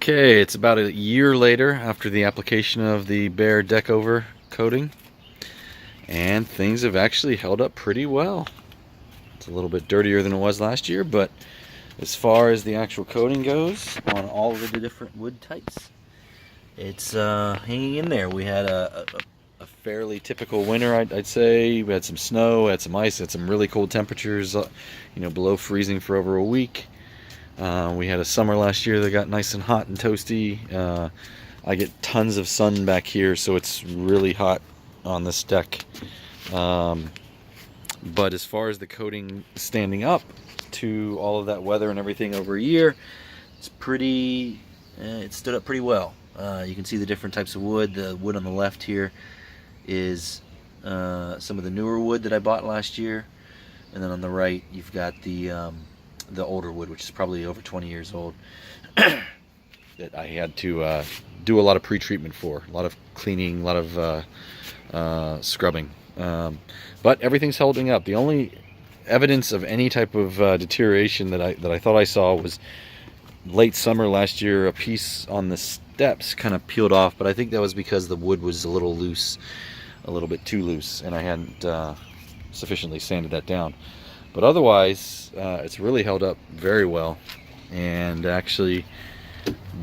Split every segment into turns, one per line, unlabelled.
Okay, it's about a year later after the application of the Bear DeckOver coating, and things have actually held up pretty well. It's a little bit dirtier than it was last year, but as far as the actual coating goes on all of the different wood types, it's hanging in there. We had a fairly typical winter, I'd say. We had some snow, had some ice, had some really cold temperatures, below freezing for over a week. We had a summer last year that got nice and hot and toasty. I get tons of sun back here, so it's really hot on this deck. But as far as the coating standing up to all of that weather and everything over a year, it stood up pretty well. You can see the different types of wood. The wood on the left here is some of the newer wood that I bought last year, and then on the right you've got the older wood, which is probably over 20 years old, that I had to do a lot of pre-treatment for, a lot of cleaning, a lot of scrubbing. But everything's holding up. The only evidence of any type of deterioration that I thought I saw was late summer last year. A piece on the steps kind of peeled off, but I think that was because the wood was a little loose, a little bit too loose, and I hadn't sufficiently sanded that down. But otherwise, it's really held up very well, and actually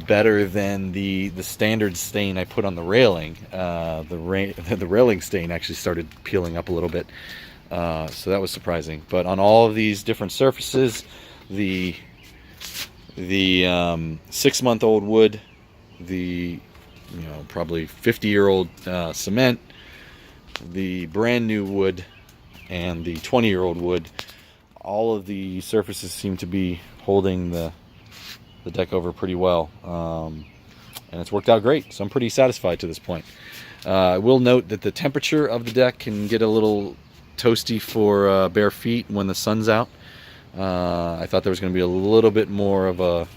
better than the standard stain I put on the railing. The railing stain actually started peeling up a little bit, so that was surprising. But on all of these different surfaces, the 6-month-old wood, the probably 50-year-old cement, the brand new wood, and the 20-year-old wood, all of the surfaces seem to be holding the DeckOver pretty well, and it's worked out great, so I'm pretty satisfied to this point. I will note that the temperature of the deck can get a little toasty for bare feet when the sun's out. I thought there was going to be a little bit more of a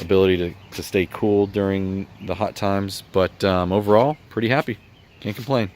ability to stay cool during the hot times, but overall, pretty happy. Can't complain.